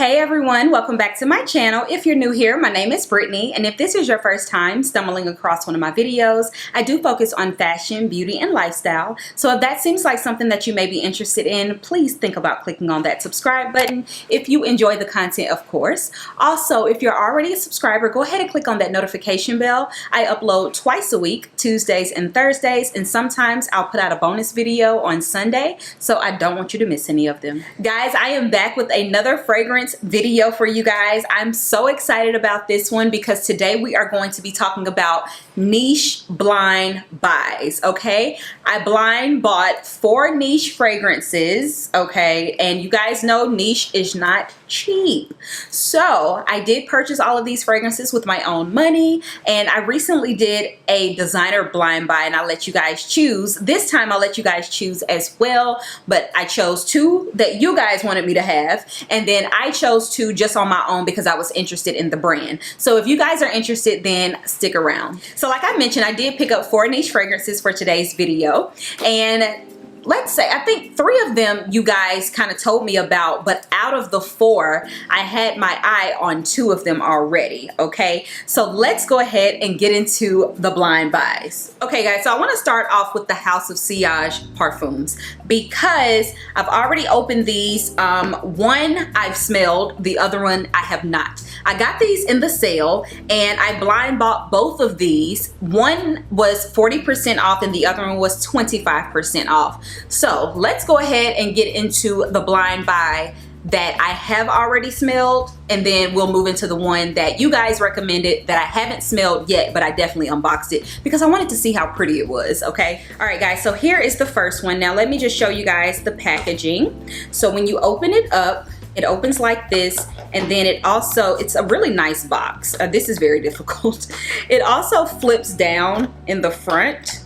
Hey everyone, welcome back to my channel. If you're new here, my name is Brittany, and if this is your first time stumbling across one of my videos, I do focus on fashion, beauty, and lifestyle. So if that seems like something that you may be interested in, please think about clicking on that subscribe button if you enjoy the content, of course. Also, if you're already a subscriber, go ahead and click on that notification bell. I upload twice a week, Tuesdays and Thursdays, and sometimes I'll put out a bonus video on Sunday, so I don't want you to miss any of them. Guys, I am back with another fragrance video for you guys. I'm so excited about this one because today we are going to be talking about niche blind buys. Okay, I blind bought 4 niche fragrances. Okay, and you guys know niche is not cheap, so I did purchase all of these fragrances with my own money, and I recently did a designer blind buy and I'll let you guys choose. This time I'll let you guys choose as well, but I chose 2 that you guys wanted me to have, and then I chose 2 just on my own because I was interested in the brand. So if you guys are interested, then stick around. So like I mentioned, I did pick up 4 niche fragrances for today's video, and let's say I think 3 of them you guys kind of told me about, but out of the 4 I had my eye on 2 of them already. Okay, so let's go ahead and get into the blind buys. Okay guys, so I want to start off with the House of Sillage parfums because I've already opened these. One I've smelled, the other one I have not. I got these in the sale and I blind bought both of these. One was 40% off and the other one was 25% off. So let's go ahead and get into the blind buy that I have already smelled, and then we'll move into the one that you guys recommended that I haven't smelled yet, but I definitely unboxed it because I wanted to see how pretty it was. Okay, all right guys, so here is the first one. Now let me just show you guys the packaging. So when you open it up, it opens like this, and then it's a really nice box. This is very difficult. It also flips down in the front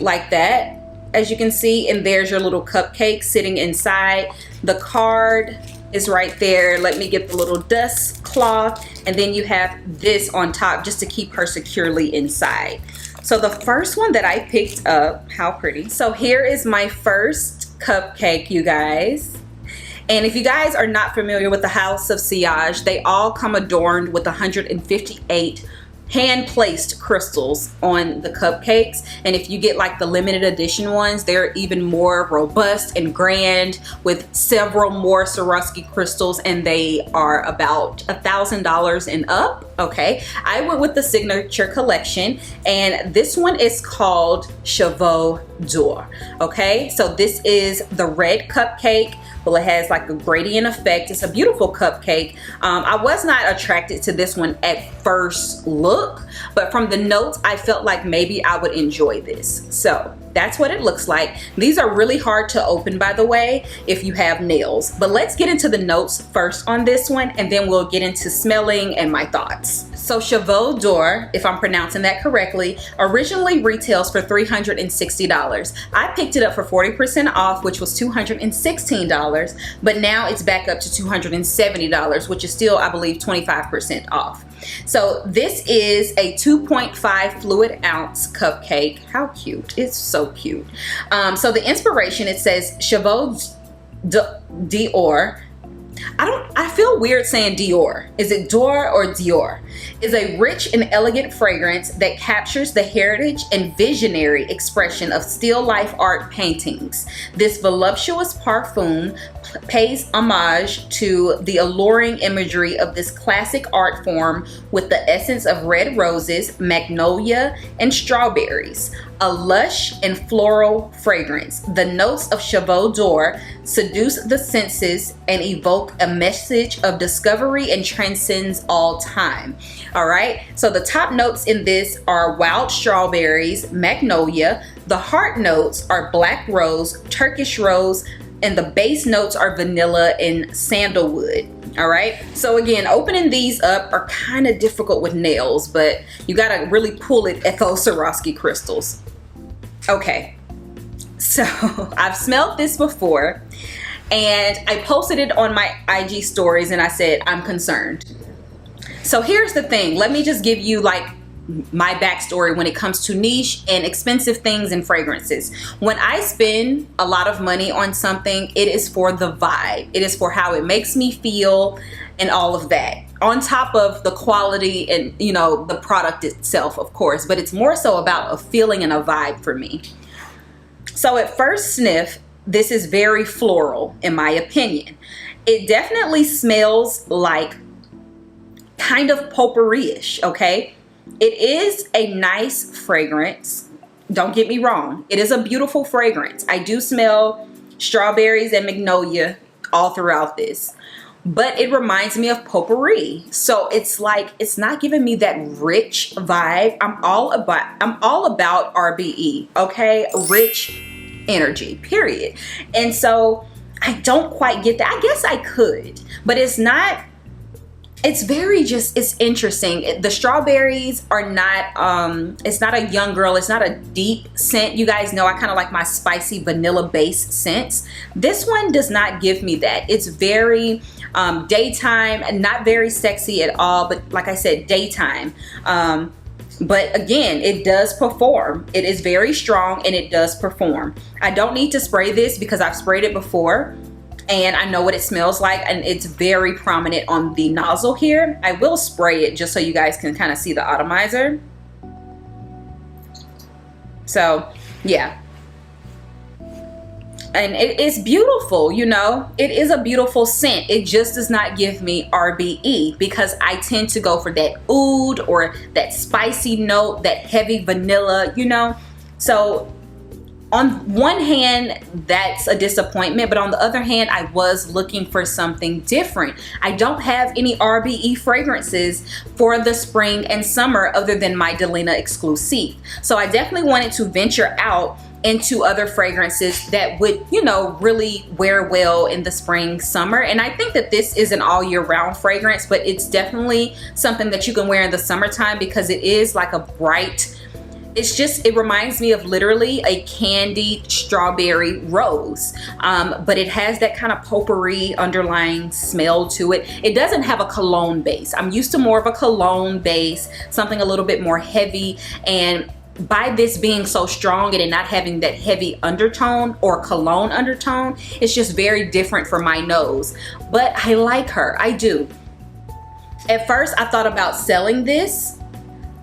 like that, as you can see, and there's your little cupcake sitting inside. The card is right there. Let me get the little dust cloth, and then you have this on top just to keep her securely inside. So the first one that I picked up, how pretty. So here is my first cupcake, you guys. And if you guys are not familiar with the House of Sillage, they all come adorned with 158 hand-placed crystals on the cupcakes, and if you get like the limited edition ones, they're even more robust and grand with several more Swarovski crystals, and they are about $1,000 and up. Okay, I went with the signature collection, and this one is called Chevaux d'Or. Okay, so this is the red cupcake. Well, it has like a gradient effect. It's a beautiful cupcake. I was not attracted to this one at first look, but from the notes, I felt like maybe I would enjoy this. So that's what it looks like. These are really hard to open, by the way, if you have nails. But let's get into the notes first on this one, and then we'll get into smelling and my thoughts. So Chevaux d'Or, if I'm pronouncing that correctly, originally retails for $360. I picked it up for 40% off, which was $216, but now it's back up to $270, which is still, I believe, 25% off. So this is a 2.5 fluid ounce cupcake. How cute. It's so cute. So the inspiration, it says Chevaux d'Or. I feel weird saying Dior. Is it Dior or Dior? Is a rich and elegant fragrance that captures the heritage and visionary expression of still life art paintings. This voluptuous parfum pays homage to the alluring imagery of this classic art form with the essence of red roses, magnolia, and strawberries. A lush and floral fragrance. The notes of Chevaux d'Or seduce the senses and evoke a message of discovery and transcends all time. All right, so the top notes in this are wild strawberries, magnolia. The heart notes are black rose, Turkish rose, and the base notes are vanilla and sandalwood. All right, so again, opening these up are kind of difficult with nails, but you gotta really pull it at those Swarovski crystals. Okay, so I've smelled this before, and I posted it on my IG stories, and I said I'm concerned. So here's the thing, let me just give you like my backstory when it comes to niche and expensive things and fragrances. When I spend a lot of money on something, it is for the vibe. It is for how it makes me feel and all of that. On top of the quality and, you know, the product itself, of course, but it's more so about a feeling and a vibe for me. So at first sniff, this is very floral in my opinion. It definitely smells like kind of potpourri-ish, okay? It is a nice fragrance. Don't get me wrong. It is a beautiful fragrance. I do smell strawberries and magnolia all throughout this. But it reminds me of potpourri. So it's like, it's not giving me that rich vibe. I'm all about RBE, okay? Rich energy, period. And so I don't quite get that. I guess I could, but it's not. It's very just, it's interesting. The strawberries are not, it's not a young girl. It's not a deep scent. You guys know I kind of like my spicy vanilla based scents. This one does not give me that. It's very daytime and not very sexy at all. But like I said, daytime. But again, it does perform. It is very strong and it does perform. I don't need to spray this because I've sprayed it before. And I know what it smells like, and it's very prominent on the nozzle here. I will spray it just so you guys can kind of see the atomizer. So yeah, and it is beautiful, you know. It is a beautiful scent. It just does not give me RBE because I tend to go for that oud or that spicy note, that heavy vanilla, you know. So on one hand, that's a disappointment, but on the other hand, I was looking for something different. I don't have any RBE fragrances for the spring and summer other than my Delina Exclusive. So I definitely wanted to venture out into other fragrances that would, you know, really wear well in the spring, summer. And I think that this is an all year round fragrance, but it's definitely something that you can wear in the summertime because it is like a bright, it's just, it reminds me of literally a candied strawberry rose, but it has that kind of potpourri underlying smell to it. It doesn't have a cologne base. I'm used to more of a cologne base, something a little bit more heavy, and by this being so strong and it not having that heavy undertone or cologne undertone, it's just very different for my nose. But I like her, I do. At first I thought about selling this,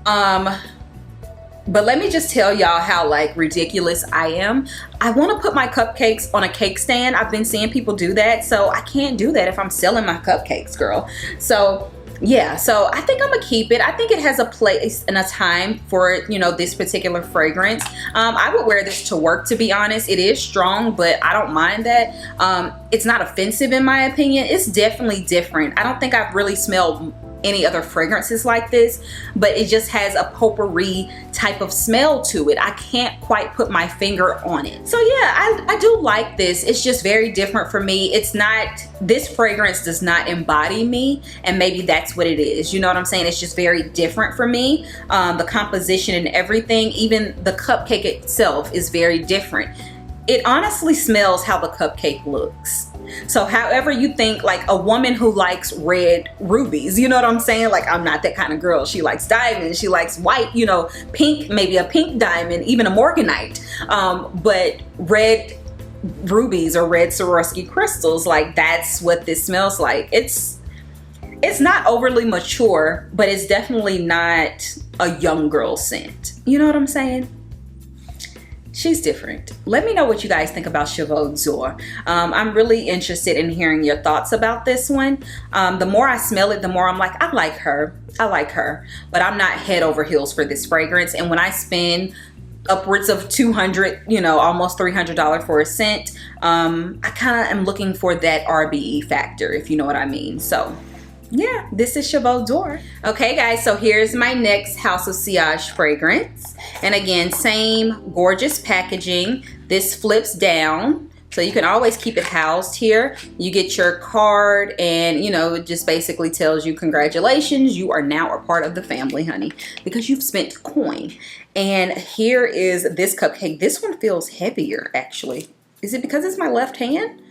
but let me just tell y'all how like ridiculous I am. I want to put my cupcakes on a cake stand. I've been seeing people do that, so I can't do that if I'm selling my cupcakes, girl. So yeah, so I think I'm gonna keep it. I think it has a place and a time for, you know, this particular fragrance. I would wear this to work, to be honest. It is strong, but I don't mind that. It's not offensive in my opinion. It's definitely different. I don't think I've really smelled any other fragrances like this, but it just has a potpourri type of smell to it. I can't quite put my finger on it. So yeah, I do like this. It's just very different for me. It's not, this fragrance does not embody me, and maybe that's what it is. You know what I'm saying? It's just very different for me. The composition and everything, even the cupcake itself is very different. It honestly smells how the cupcake looks. So however you think, like a woman who likes red rubies, you know what I'm saying? Like, I'm not that kind of girl. She likes diamonds, she likes white, you know, pink, maybe a pink diamond, even a morganite. But red rubies or red Swarovski crystals, like that's what this smells like. It's not overly mature, but it's definitely not a young girl scent. You know what I'm saying? She's different. Let me know what you guys think about Hautes Bijou. I'm really interested in hearing your thoughts about this one. The more I smell it, the more I'm like, I like her. I like her. But I'm not head over heels for this fragrance. And when I spend upwards of $200, you know, almost $300 for a scent, I kind of am looking for that RBE factor, if you know what I mean. So yeah, this is Hautes Bijou. Okay guys, so here's my next House of Sillage fragrance. And again, same gorgeous packaging. This flips down, so you can always keep it housed here. You get your card and, you know, it just basically tells you congratulations, you are now a part of the family, honey, because you've spent coin. And here is this cupcake. This one feels heavier actually. Is it because it's my left hand?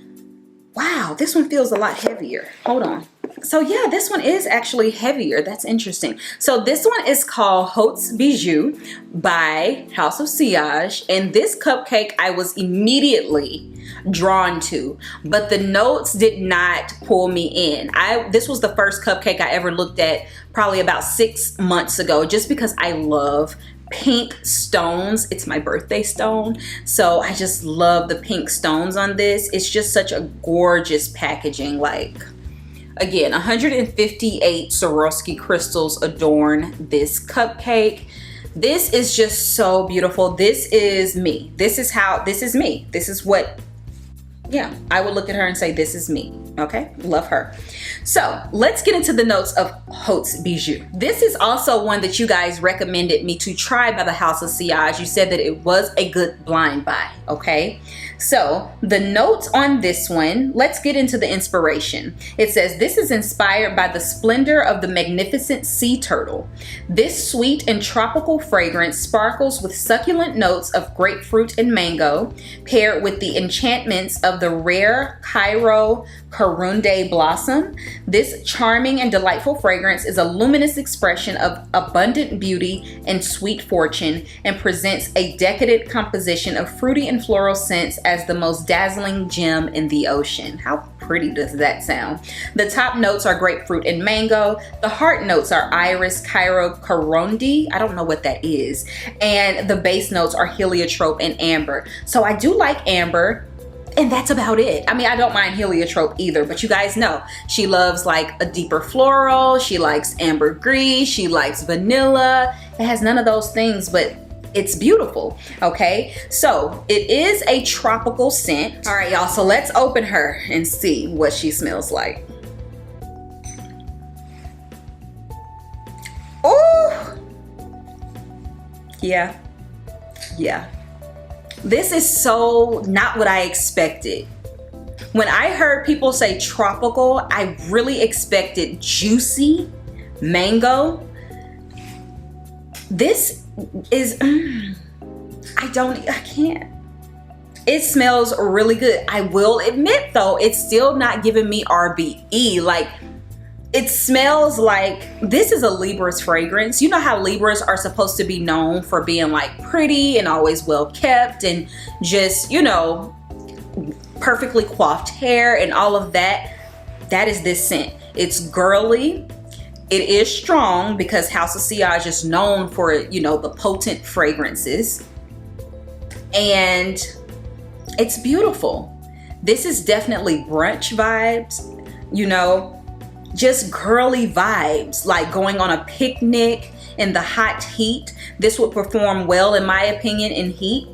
Wow, this one feels a lot heavier. Hold on. So yeah, this one is actually heavier. That's interesting. So this one is called Hautes Bijou by House of Sillage. And this cupcake I was immediately drawn to, but the notes did not pull me in. This was the first cupcake I ever looked at probably about 6 months ago, just because I love pink stones. It's my birthday stone, so I just love the pink stones on this. It's just such a gorgeous packaging. Like, again, 158 Swarovski crystals adorn this cupcake. This is just so beautiful. This is me. This is me. This is what, yeah, I would look at her and say, this is me. Okay, love her. So let's get into the notes of Hautes Bijou. This is also one that you guys recommended me to try by the House of Sillage. You said that it was a good blind buy, okay? So the notes on this one, let's get into the inspiration. It says, this is inspired by the splendor of the magnificent sea turtle. This sweet and tropical fragrance sparkles with succulent notes of grapefruit and mango, paired with the enchantments of the rare Cairo Corunde blossom. This charming and delightful fragrance is a luminous expression of abundant beauty and sweet fortune, and presents a decadent composition of fruity and floral scents as the most dazzling gem in the ocean. How pretty does that sound? The top notes are grapefruit and mango. The heart notes are iris, Cairo Corunde, I don't know what that is, and the base notes are heliotrope and amber. So I do like amber, and that's about it. I mean, I don't mind heliotrope either, but you guys know she loves like a deeper floral. She likes ambergris. She likes vanilla. It has none of those things, but it's beautiful. Okay, so it is a tropical scent. All right, y'all, so let's open her and see what she smells like. Oh, yeah. This is so not what I expected. When I heard people say tropical, I really expected juicy mango. This is, I can't. It smells really good. I will admit though, it's still not giving me RBE. Like, it smells like, this is a Libra's fragrance. You know how Libras are supposed to be known for being like pretty and always well kept and just, you know, perfectly coiffed hair and all of that. That is this scent. It's girly. It is strong because House of Sillage is known for, you know, the potent fragrances. And it's beautiful. This is definitely brunch vibes, you know, just girly vibes, like going on a picnic in the hot heat. This would perform well, in my opinion, in heat.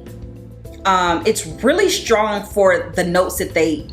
It's really strong for the notes that they,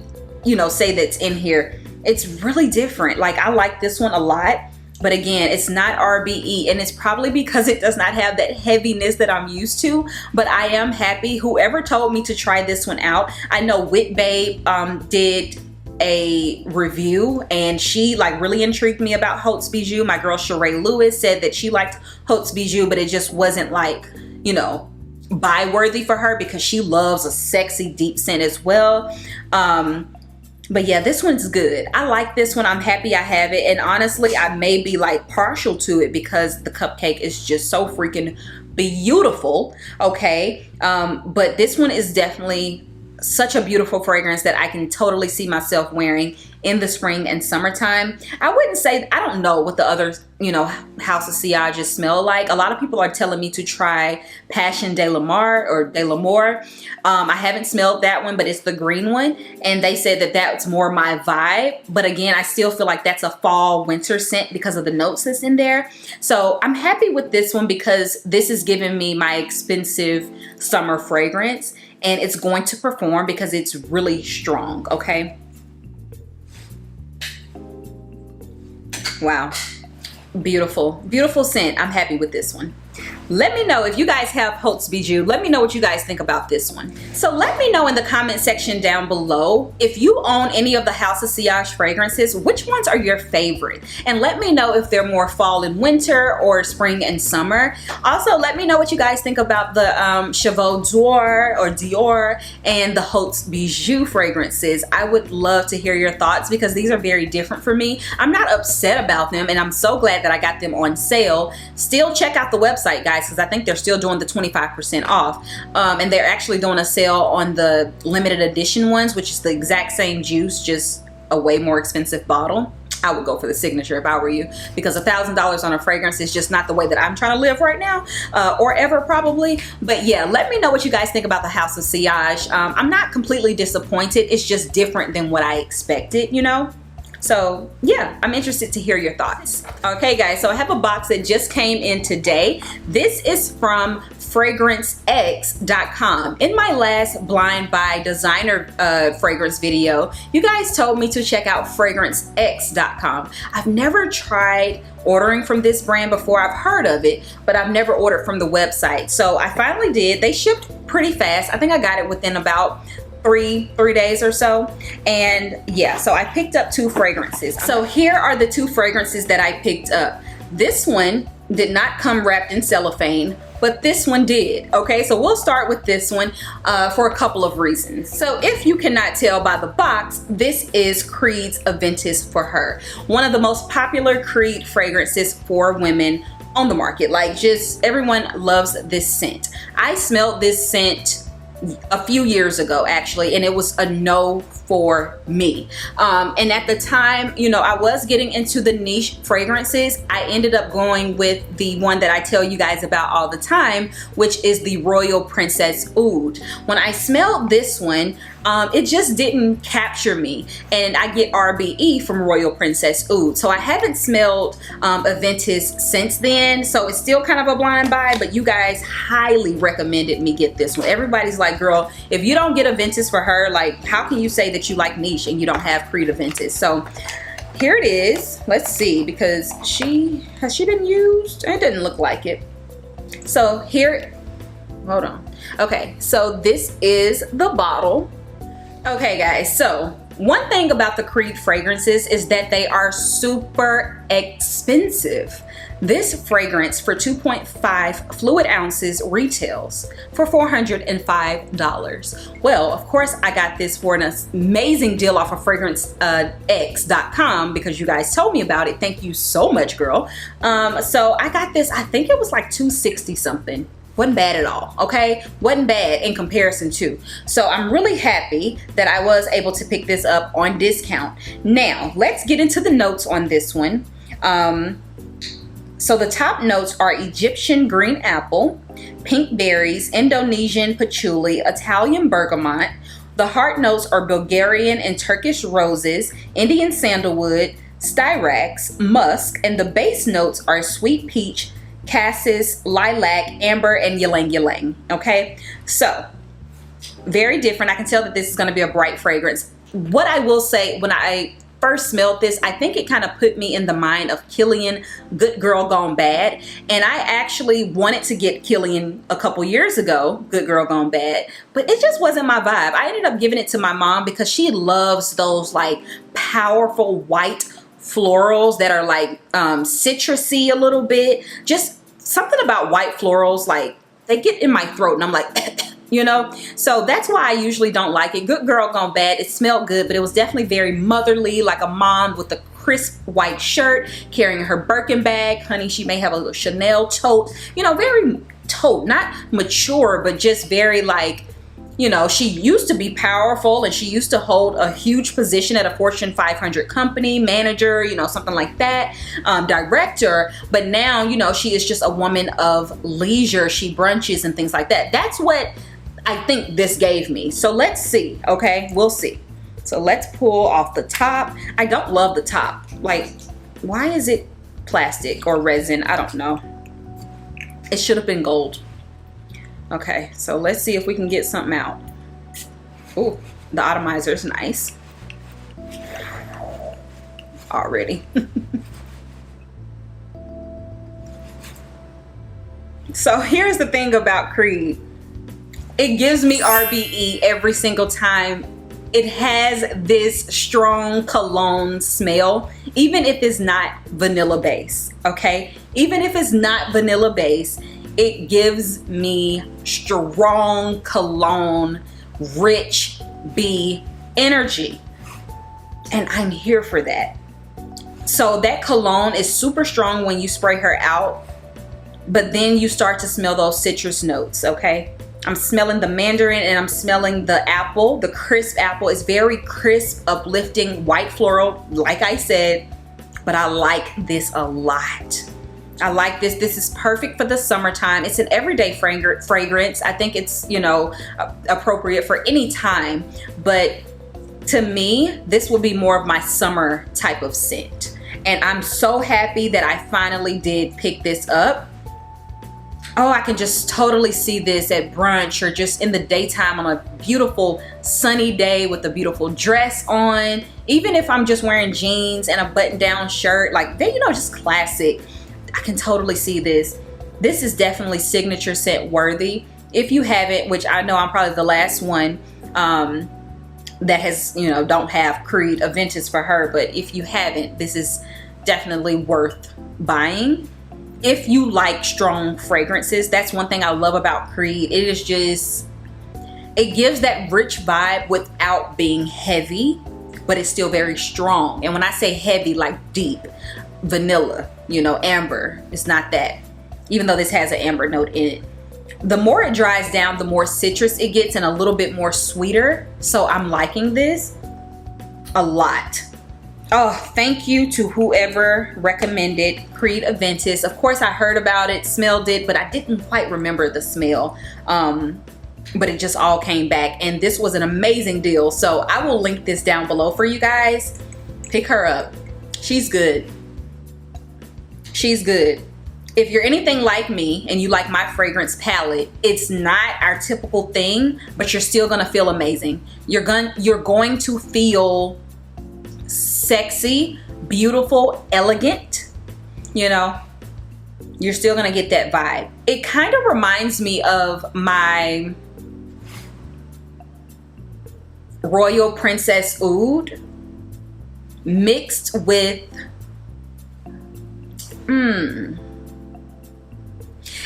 you know, say that's in here. It's really different. Like, I like this one a lot, but again, it's not RBE, and it's probably because it does not have that heaviness that I'm used to, but I am happy. Whoever told me to try this one out, I know Wit Babe did a review and she like really intrigued me about Hautes Bijou. My girl Sheree Lewis said that she liked Hautes Bijou, but it just wasn't like, you know, buy worthy for her because she loves a sexy deep scent as well. But yeah, this one's good. I like this one. I'm happy I have it, and honestly I may be like partial to it because the cupcake is just so freaking beautiful. Okay, but this one is definitely such a beautiful fragrance that I can totally see myself wearing in the spring and summertime. I wouldn't say, I don't know what the other, you know, House of Sillage smell like. A lot of people are telling me to try Passion de l'Amour or de l'Amour. I haven't smelled that one, but it's the green one, and they said that that's more my vibe. But again, I still feel like that's a fall winter scent because of the notes that's in there. So I'm happy with this one because this is giving me my expensive summer fragrance, and it's going to perform because it's really strong. Okay, wow, beautiful, beautiful scent. I'm happy with this one. let me know if you guys have Hautes Bijou. Let me know what you guys think about this one. So let me know in the comment section down below if you own any of the House of Sillage fragrances, which ones are your favorite? And let me know if they're more fall and winter or spring and summer. Also, let me know what you guys think about the Chevaux Dior and the Hautes Bijou fragrances. I would love to hear your thoughts because these are very different for me. I'm not upset about them, and I'm so glad that I got them on sale. Still check out the website, guys, because I think they're still doing the 25% off, and they're actually doing a sale on the limited edition ones, which is the exact same juice, just a way more expensive bottle. I would go for the signature if I were you, because $1,000 on a fragrance is just not the way that I'm trying to live right now, or ever probably. But yeah, let me know what you guys think about the House of Sillage. I'm not completely disappointed. It's just different than what I expected, you know? So yeah, I'm interested to hear your thoughts. Okay guys, so I have a box that just came in today. This is from FragranceX.com. In my last blind buy designer fragrance video, you guys told me to check out FragranceX.com. I've never tried ordering from this brand before. I've heard of it, but I've never ordered from the website. So I finally did. They shipped pretty fast. I think I got it within about three days or so. And yeah, so I picked up 2 fragrances. So here are the 2 fragrances that I picked up. This one did not come wrapped in cellophane, but this one did. Okay, so we'll start with this one for a couple of reasons. So if you cannot tell by the box, this is Creed's Aventis for Her, one of the most popular Creed fragrances for women on the market. Like, just everyone loves this scent. I smelled this scent a few years ago actually, and it was a no for me. And at the time, you know, I was getting into the niche fragrances. I ended up going with the one that I tell you guys about all the time, which is the Royal Princess Oud. When I smelled this one, it just didn't capture me, and I get RBE from Royal Princess Oud. So I haven't smelled Aventis since then, so it's still kind of a blind buy, but you guys highly recommended me get this one. Everybody's like, girl, if you don't get Aventis for Her, like, how can you say that you like niche and you don't have Creed Aventis? So here it is. Let's see, because has she been used? It didn't look like it. So here, hold on. Okay, so this is the bottle. Okay guys, so one thing about the Creed fragrances is that they are super expensive. This fragrance for 2.5 fluid ounces retails for $405. Well, of course I got this for an amazing deal off of FragranceX.com because you guys told me about it. Thank you so much, girl. So I got this, I think it was like $260 something. Wasn't bad at all, okay? Wasn't bad in comparison to. So I'm really happy that I was able to pick this up on discount. Now, let's get into the notes on this one. So the top notes are Egyptian green apple, pink berries, Indonesian patchouli, Italian bergamot. The heart notes are Bulgarian and Turkish roses, Indian sandalwood, styrax, musk, and the base notes are sweet peach, cassis, lilac, amber, and ylang ylang. Okay, so very different. I can tell that this is going to be a bright fragrance. What I will say, when I first smelled this, I think it kind of put me in the mind of Kilian, Good Girl Gone Bad, and I actually wanted to get Kilian a couple years ago, Good Girl Gone Bad, but it just wasn't my vibe. I ended up giving it to my mom because she loves those like powerful white florals that are like citrusy a little bit. Just something about white florals, like they get in my throat and I'm like you know, so that's why I usually don't like it. Good Girl Gone Bad, it smelled good, but it was definitely very motherly, like a mom with a crisp white shirt carrying her Birkin bag. Honey, she may have a little Chanel tote, you know, very tote, not mature, but just very like, you know, she used to be powerful and she used to hold a huge position at a Fortune 500 company, manager, you know, something like that, director. But now, you know, she is just a woman of leisure. She brunches and things like that. That's what I think this gave me. So let's see, okay? We'll see. So let's pull off the top. I don't love the top. Like, why is it plastic or resin? I don't know. It should have been gold. Okay, so let's see if we can get something out. Ooh, the atomizer is nice. Already. So here's the thing about Creed. It gives me RBE every single time. It has this strong cologne smell, even if it's not vanilla base, okay? Even if it's not vanilla base, it gives me strong cologne, rich bee energy. And I'm here for that. So that cologne is super strong when you spray her out, but then you start to smell those citrus notes, okay? I'm smelling the mandarin and I'm smelling the apple. The crisp apple is very crisp, uplifting, white floral, like I said, but I like this a lot. I like this. This is perfect for the summertime. It's an everyday fragrance. I think it's, you know, appropriate for any time, but to me, this will be more of my summer type of scent. And I'm so happy that I finally did pick this up. Oh, I can just totally see this at brunch or just in the daytime on a beautiful sunny day with a beautiful dress on. Even if I'm just wearing jeans and a button-down shirt, like, you know, just classic. I can totally see this. This is definitely signature scent worthy. If you haven't, which I know I'm probably the last one that has, you know, don't have Creed Aventis for her, but if you haven't, this is definitely worth buying. If you like strong fragrances, that's one thing I love about Creed. It is just, it gives that rich vibe without being heavy, but it's still very strong. And when I say heavy, like deep, vanilla, you know, amber, it's not that. Even though this has an amber note in it. The more it dries down, the more citrus it gets and a little bit more sweeter. So I'm liking this a lot. Oh, thank you to whoever recommended Creed Aventis. Of course, I heard about it, smelled it, but I didn't quite remember the smell. But it just all came back, and this was an amazing deal. So I will link this down below for you guys. Pick her up. She's good. She's good. If you're anything like me and you like my fragrance palette, it's not our typical thing, but you're still gonna feel amazing. You're going to feel sexy, beautiful, elegant, you know. You're still gonna get that vibe. It kind of reminds me of my Royal Princess Oud mixed with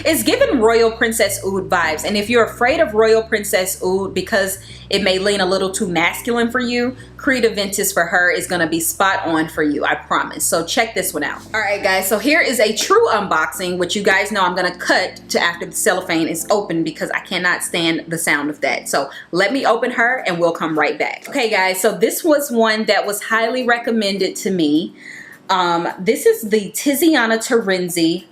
it's given Royal Princess Oud vibes. And if you're afraid of Royal Princess Oud because it may lean a little too masculine for you, Creed Aventis for her is going to be spot on for you, I promise. So check this one out. All right, guys, so here is a true unboxing, which you guys know I'm going to cut to after the cellophane is open because I cannot stand the sound of that. So let me open her and we'll come right back. Okay, guys, so this was one that was highly recommended to me. This is the Tiziana Tarenzi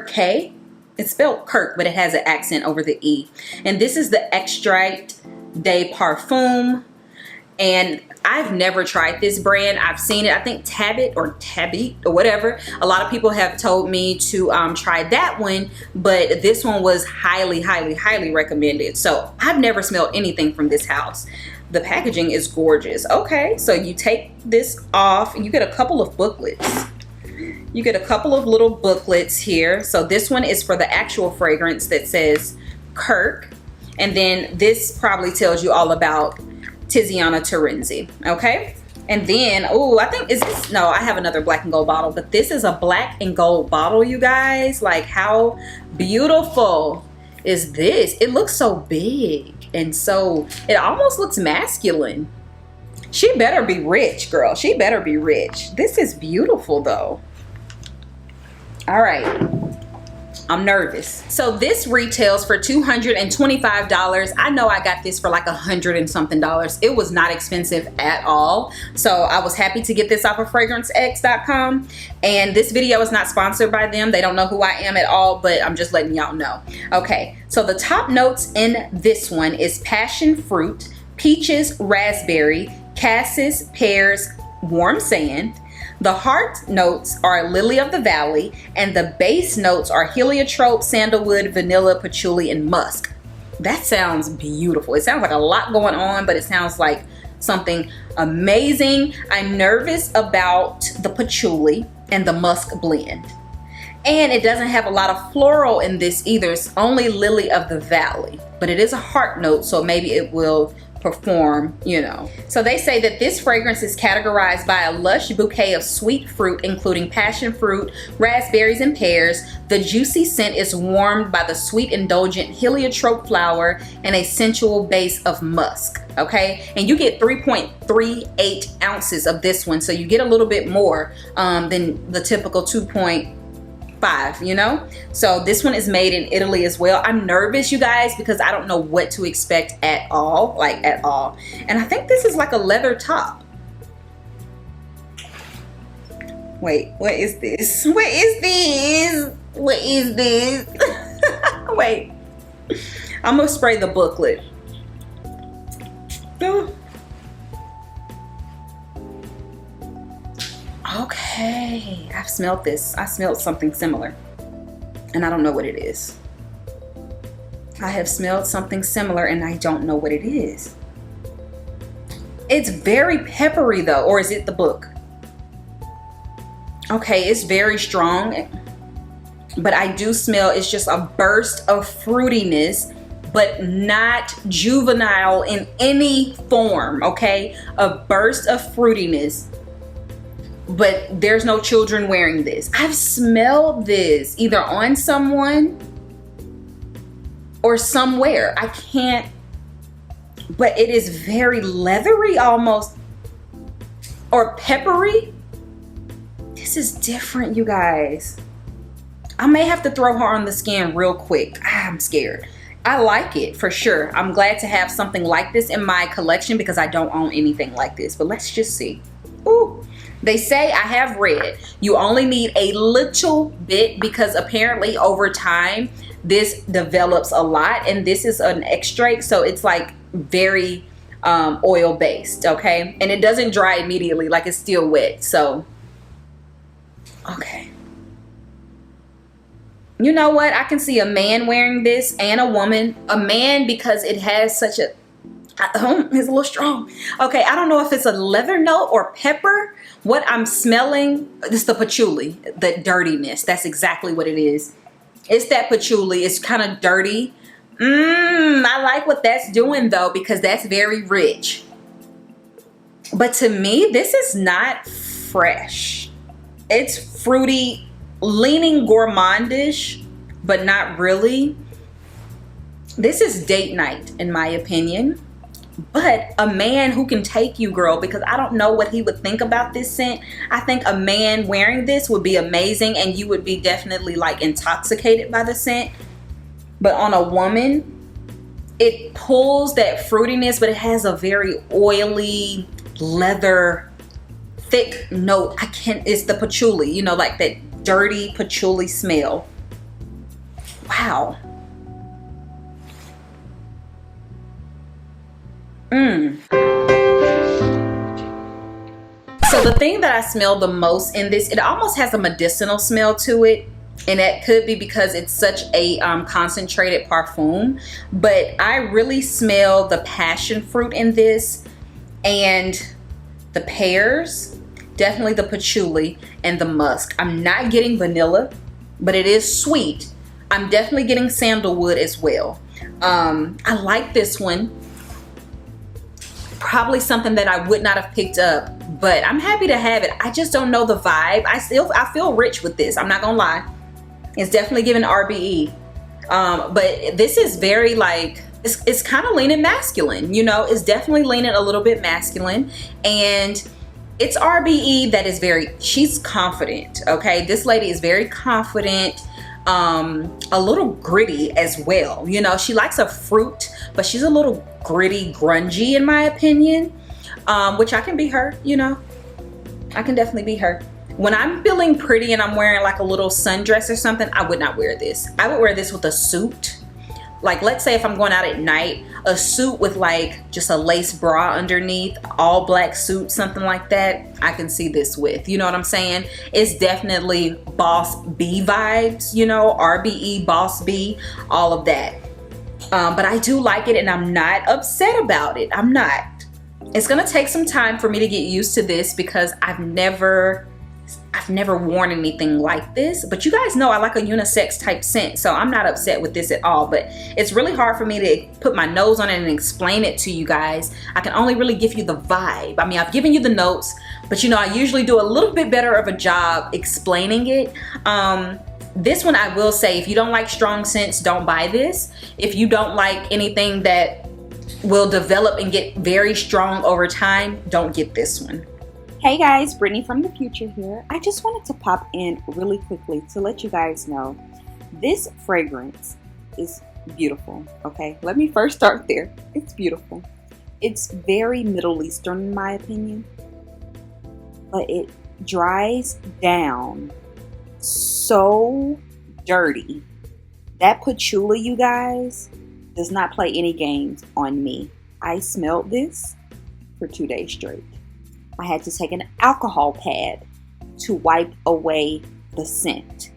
K. It's spelled Kirk, but it has an accent over the E. And this is the Extrait de Parfum. And I've never tried this brand. I've seen it, I think Tabit or whatever. A lot of people have told me to try that one, but this one was highly, highly, highly recommended. So I've never smelled anything from this house. The packaging is gorgeous. Okay, so you take this off and you get a couple of booklets. You get a couple of little booklets here. So this one is for the actual fragrance that says Kirk. And then this probably tells you all about Tiziana Tarenzi, okay? And then, oh, I think, is this, no, I have another black and gold bottle, but this is a black and gold bottle, you guys. Like, how beautiful is this? It looks so big and so, it almost looks masculine. She better be rich, girl. She better be rich. This is beautiful, though. All right, I'm nervous. So this retails for $225. I know I got this for like $100 and something. It was not expensive at all. So I was happy to get this off of FragranceX.com. And this video is not sponsored by them. They don't know who I am at all, but I'm just letting y'all know. Okay, so the top notes in this one is passion fruit, peaches, raspberry, cassis, pears, warm sand. The heart notes are lily of the valley, and the base notes are heliotrope, sandalwood, vanilla, patchouli, and musk. That sounds beautiful. It sounds like a lot going on, but it sounds like something amazing. I'm nervous about the patchouli and the musk blend. And it doesn't have a lot of floral in this either. It's only Lily of the Valley, but it is a heart note, so maybe it will perform, you know. So they say that this fragrance is categorized by a lush bouquet of sweet fruit, including passion fruit, raspberries, and pears. The juicy scent is warmed by the sweet, indulgent heliotrope flower and a sensual base of musk. Okay, and you get 3.38 ounces of this one, so you get a little bit more than the typical 2.5, you know. So this one is made in Italy as well. I'm nervous, you guys, because I don't know what to expect at all, like at all. And I think this is like a leather top. Wait, what is this? What is this? What is this? Wait, I'm gonna spray the booklet. Okay, I've smelled this. I smelled something similar, and I don't know what it is. I have smelled something similar, and I don't know what it is. It's very peppery though, or is it the book? Okay, it's very strong, but I do smell, it's just a burst of fruitiness, but not juvenile in any form, okay? A burst of fruitiness, but there's no children wearing this. I've smelled this either on someone or somewhere. I can't, but it is very leathery almost, or peppery. This is different, you guys. I may have to throw her on the skin real quick. I'm scared. I like it for sure. I'm glad to have something like this in my collection because I don't own anything like this, but let's just see. Ooh. They say, I have read, you only need a little bit because apparently over time this develops a lot, and this is an extract, so it's like very oil based, okay? And it doesn't dry immediately, like it's still wet. So okay, you know what, I can see a man wearing this and a woman. A man because it has such a it's a little strong. Okay, I don't know if it's a leather note or pepper. What I'm smelling is the patchouli, the dirtiness. That's exactly what it is. It's that patchouli. It's kind of dirty. I like what that's doing though, because that's very rich. But to me, this is not fresh. It's fruity, leaning gourmandish, but not really. This is date night in my opinion. But a man who can take you, girl, because I don't know what he would think about this scent. I think a man wearing this would be amazing, and you would be definitely like intoxicated by the scent. But on a woman, it pulls that fruitiness, but it has a very oily, leather, thick note. It's the patchouli, you know, like that dirty patchouli smell. Wow. So the thing that I smell the most in this, it almost has a medicinal smell to it, and that could be because it's such a concentrated parfum, but I really smell the passion fruit in this, and the pears, definitely the patchouli, and the musk. I'm not getting vanilla, but it is sweet. I'm definitely getting sandalwood as well. I like this one. Probably something that I would not have picked up, but I'm happy to have it. I just don't know the vibe. I feel rich with this. I'm not gonna lie. It's definitely giving RBE. But this is very like, it's kind of leaning masculine, you know. It's definitely leaning a little bit masculine, and it's RBE that is very, she's confident, okay? This lady is very confident, a little gritty as well. You know, she likes a fruit, but she's a little gritty, grungy in my opinion, which I can be her, you know. I can definitely be her. When I'm feeling pretty and I'm wearing like a little sundress or something, I would not wear this. I would wear this with a suit. Like, let's say if I'm going out at night, a suit with like just a lace bra underneath, all black suit, something like that, I can see this with, you know what I'm saying? It's definitely Boss B vibes, you know, RBE, Boss B, all of that. But I do like it, and I'm not upset about it. I'm not. It's gonna take some time for me to get used to this because I've never I've never worn anything like this, but you guys know I like a unisex type scent, so I'm not upset with this at all. But it's really hard for me to put my nose on it and explain it to you guys. I can only really give you the vibe. I mean, I've given you the notes, but you know, I usually do a little bit better of a job explaining it. This one I will say, if you don't like strong scents, don't buy this. If you don't like anything that will develop and get very strong over time, don't get this one. Hey guys, Brittany from the future here. I just wanted to pop in really quickly to let you guys know this fragrance is beautiful, okay? Let me first start there. It's beautiful. It's very Middle Eastern in my opinion, but it dries down so dirty. That patchouli, you guys, does not play any games on me. I smelled this for 2 days straight. I had to take an alcohol pad to wipe away the scent.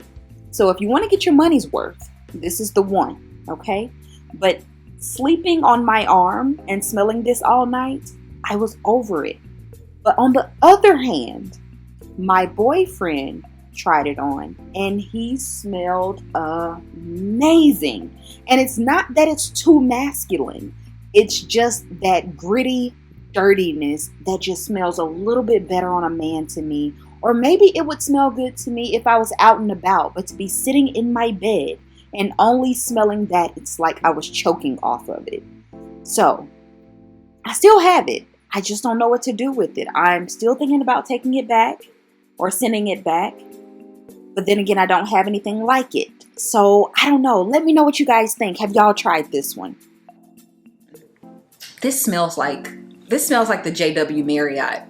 So if you want to get your money's worth, this is the one, okay? But sleeping on my arm and smelling this all night, I was over it. But on the other hand, my boyfriend tried it on and he smelled amazing. And it's not that it's too masculine. It's just that gritty dirtiness that just smells a little bit better on a man to me. Or maybe it would smell good to me if I was out and about, but to be sitting in my bed and only smelling that, it's like I was choking off of it. So I still have it. I just don't know what to do with it. I'm still thinking about taking it back or sending it back. But then again, I don't have anything like it. So I don't know. Let me know what you guys think. Have y'all tried this one? This smells like the JW Marriott.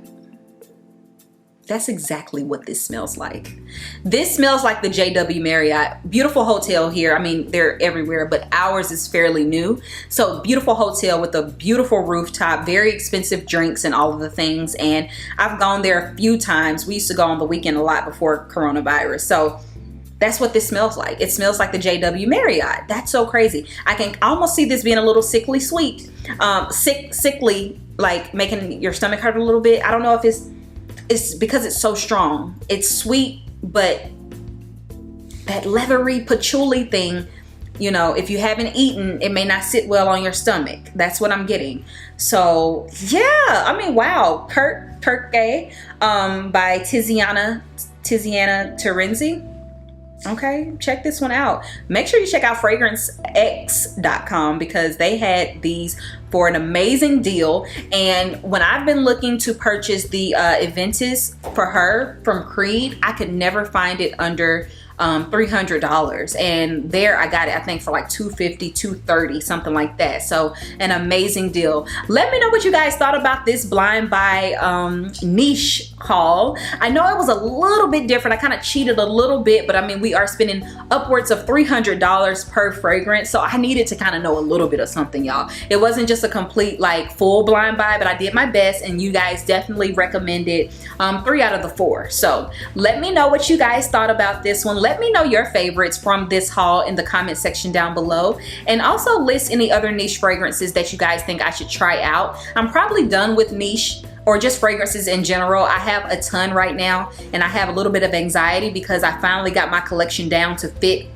That's exactly what this smells like. This smells like the JW Marriott. Beautiful hotel here. I mean, they're everywhere, but ours is fairly new. So beautiful hotel with a beautiful rooftop, very expensive drinks and all of the things. And I've gone there a few times. We used to go on the weekend a lot before coronavirus. So that's what this smells like. It smells like the JW Marriott. That's so crazy. I can almost see this being a little sickly sweet. Sickly, like making your stomach hurt a little bit. I don't know if it's because it's so strong. It's sweet, but that leathery patchouli thing, you know, if you haven't eaten, it may not sit well on your stomach. That's what I'm getting. So yeah, I mean, wow. Perk by Tiziana Tarenzi. Okay, check this one out. Make sure you check out fragrancex.com because they had these for an amazing deal. And when I've been looking to purchase the Aventis for her from Creed, I could never find it under $300, and there I got it I think for like $250, $230, something like that. So an amazing deal. Let me know what you guys thought about this blind buy niche haul. I know it was a little bit different. I kind of cheated a little bit, but I mean, we are spending upwards of $300 per fragrance, so I needed to kind of know a little bit of something, y'all. It wasn't just a complete like full blind buy, but I did my best, and you guys definitely recommended 3 out of the 4. So let me know what you guys thought about this one. Let me know your favorites from this haul in the comment section down below, and also list any other niche fragrances that you guys think I should try out. I'm probably done with niche or just fragrances in general. I have a ton right now, and I have a little bit of anxiety because I finally got my collection down to fit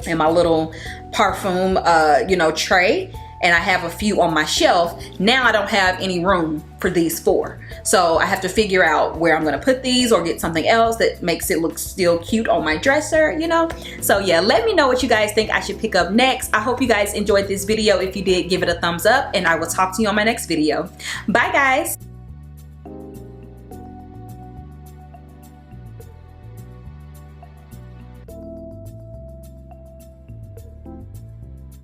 in my little parfum you know, tray, and I have a few on my shelf. Now I don't have any room for these 4. So I have to figure out where I'm gonna put these or get something else that makes it look still cute on my dresser, you know? So yeah, let me know what you guys think I should pick up next. I hope you guys enjoyed this video. If you did, give it a thumbs up, and I will talk to you on my next video. Bye guys.